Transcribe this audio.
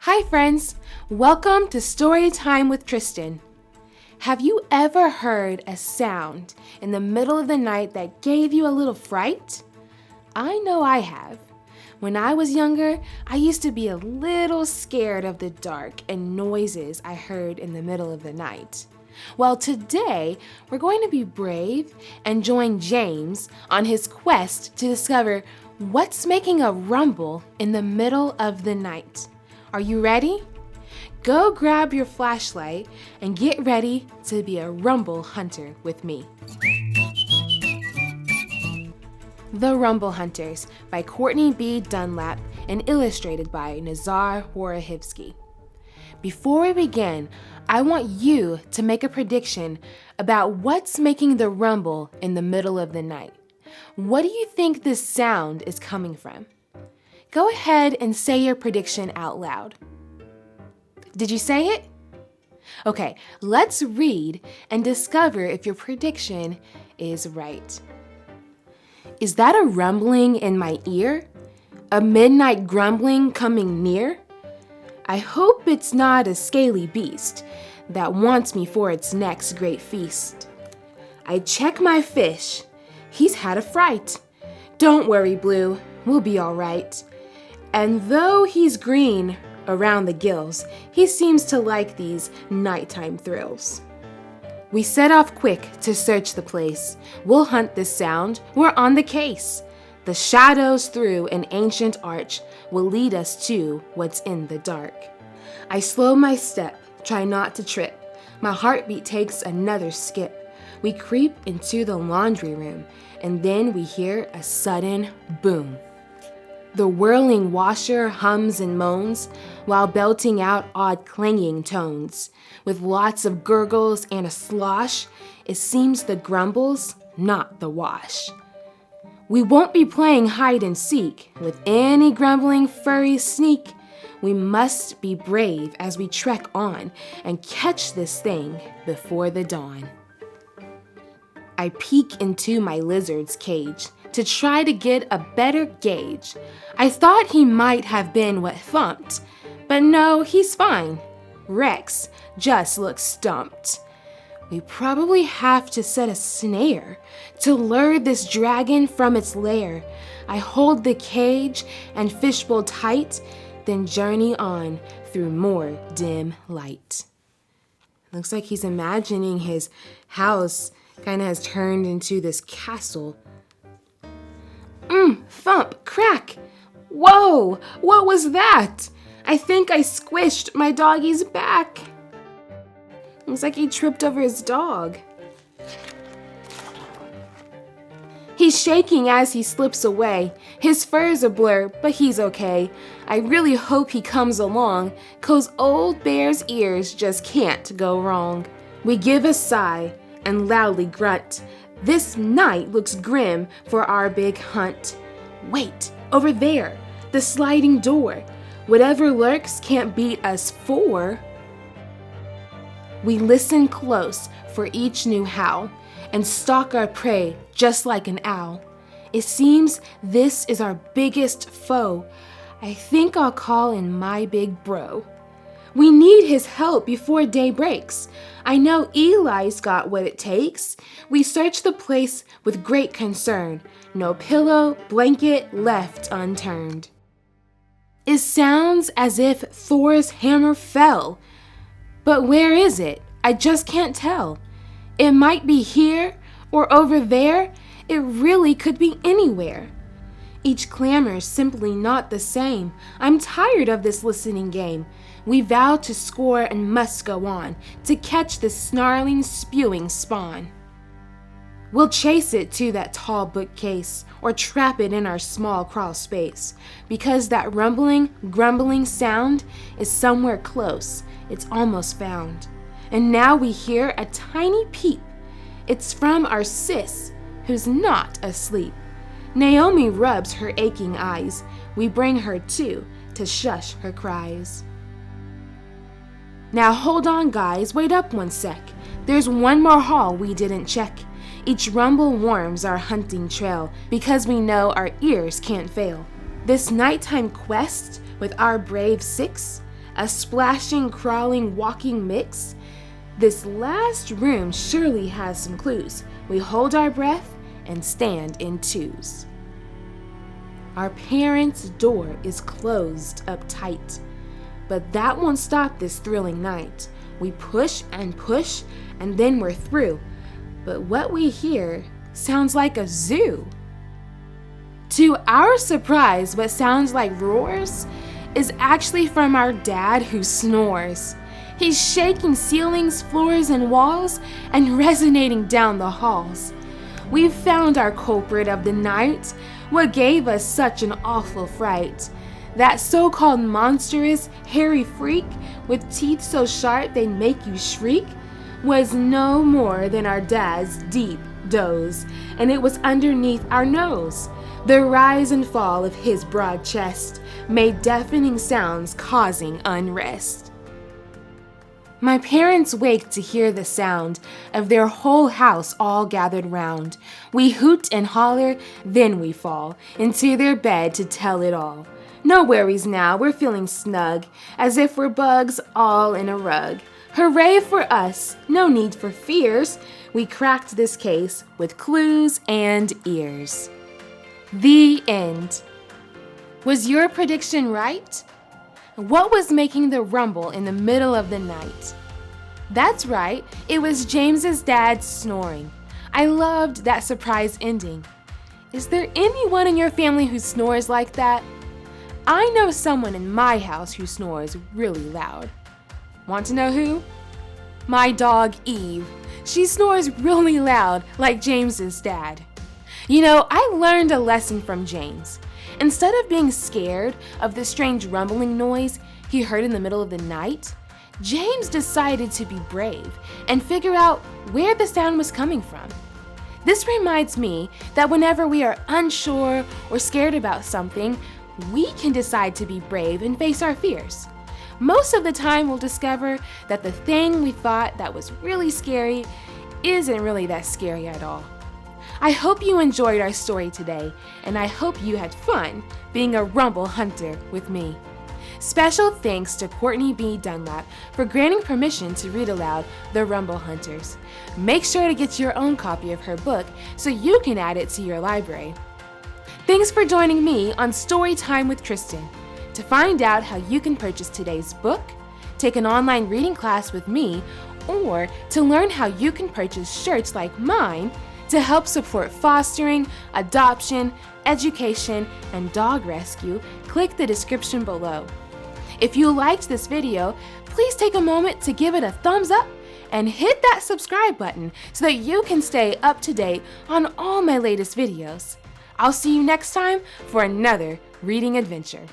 Hi friends, welcome to Storytime with Tristan. Have you ever heard a sound in the middle of the night that gave you a little fright? I know I have. When I was younger, I used to be a little scared of the dark and noises I heard in the middle of the night. Well, today we're going to be brave and join James on his quest to discover what's making a rumble in the middle of the night. Are you ready? Go grab your flashlight and get ready to be a rumble hunter with me. The Rumble Hunters by Courtney B. Dunlap and illustrated by Nazar Horahivsky. Before we begin, I want you to make a prediction about what's making the rumble in the middle of the night. What do you think this sound is coming from? Go ahead and say your prediction out loud. Did you say it? Okay, let's read and discover if your prediction is right. Is that a rumbling in my ear? A midnight grumbling coming near? I hope it's not a scaly beast that wants me for its next great feast. I check my fish. He's had a fright. Don't worry, Blue, we'll be all right. And though he's green around the gills, he seems to like these nighttime thrills. We set off quick to search the place. We'll hunt this sound, we're on the case. The shadows through an ancient arch will lead us to what's in the dark. I slow my step, try not to trip. My heartbeat takes another skip. We creep into the laundry room, and then we hear a sudden boom. The whirling washer hums and moans while belting out odd clanging tones. With lots of gurgles and a slosh, it seems the grumbles, not the wash. We won't be playing hide and seek with any grumbling furry sneak. We must be brave as we trek on and catch this thing before the dawn. I peek into my lizard's cage to try to get a better gauge. I thought he might have been what thumped, but no, he's fine. Rex just looks stumped. We probably have to set a snare to lure this dragon from its lair. I hold the cage and fishbowl tight, then journey on through more dim light. Looks like he's imagining his house kind of has turned into this castle. Thump, crack. Whoa, what was that? I think I squished my doggy's back. Looks like he tripped over his dog. He's shaking as he slips away. His fur's a blur, but he's okay. I really hope he comes along, 'cause old Bear's ears just can't go wrong. We give a sigh and loudly grunt. This night looks grim for our big hunt. Wait, over there, the sliding door. Whatever lurks can't beat us four. We listen close for each new howl and stalk our prey just like an owl. It seems this is our biggest foe. I think I'll call in my big bro. We need his help before day breaks. I know Eli's got what it takes. We search the place with great concern. No pillow, blanket left unturned. It sounds as if Thor's hammer fell. But where is it? I just can't tell. It might be here or over there. It really could be anywhere. Each clamor's simply not the same. I'm tired of this listening game. We vow to score and must go on to catch this snarling, spewing spawn. We'll chase it to that tall bookcase or trap it in our small crawl space, because that rumbling, grumbling sound is somewhere close. It's almost found. And now we hear a tiny peep. It's from our sis, who's not asleep. Naomi rubs her aching eyes. We bring her to shush her cries. Now hold on, guys, wait up one sec. There's one more hall we didn't check. Each rumble warms our hunting trail, because we know our ears can't fail. This nighttime quest with our brave six a splashing, crawling, walking mix? This last room surely has some clues. We hold our breath and stand in twos. Our parents' door is closed up tight, but that won't stop this thrilling night. We push, and then we're through. But what we hear sounds like a zoo. To our surprise, what sounds like roars is actually from our dad who snores. He's shaking ceilings, floors, and walls and resonating down the halls. We've found our culprit of the night, what gave us such an awful fright. That so-called monstrous, hairy freak with teeth so sharp they'd make you shriek was no more than our dad's deep doze, and it was underneath our nose. The rise and fall of his broad chest made deafening sounds causing unrest. My parents wake to hear the sound of their whole house all gathered round. We hoot and holler, then we fall into their bed to tell it all. No worries now, we're feeling snug, as if we're bugs all in a rug. Hooray for us, no need for fears. We cracked this case with clues and ears. The end. Was your prediction right? What was making the rumble in the middle of the night? That's right, it was James's dad snoring. I loved that surprise ending. Is there anyone in your family who snores like that? I know someone in my house who snores really loud. Want to know who? My dog Eve. She snores really loud like James's dad. You know, I learned a lesson from James. Instead of being scared of the strange rumbling noise he heard in the middle of the night, James decided to be brave and figure out where the sound was coming from. This reminds me that whenever we are unsure or scared about something, we can decide to be brave and face our fears. Most of the time, we'll discover that the thing we thought that was really scary isn't really that scary at all. I hope you enjoyed our story today, and I hope you had fun being a rumble hunter with me. Special thanks to Courtney B. Dunlap for granting permission to read aloud The Rumble Hunters. Make sure to get your own copy of her book so you can add it to your library. Thanks for joining me on Storytime with Tristan. To find out how you can purchase today's book, take an online reading class with me, or to learn how you can purchase shirts like mine to help support fostering, adoption, education, and dog rescue, click the description below. If you liked this video, please take a moment to give it a thumbs up and hit that subscribe button so that you can stay up to date on all my latest videos. I'll see you next time for another reading adventure.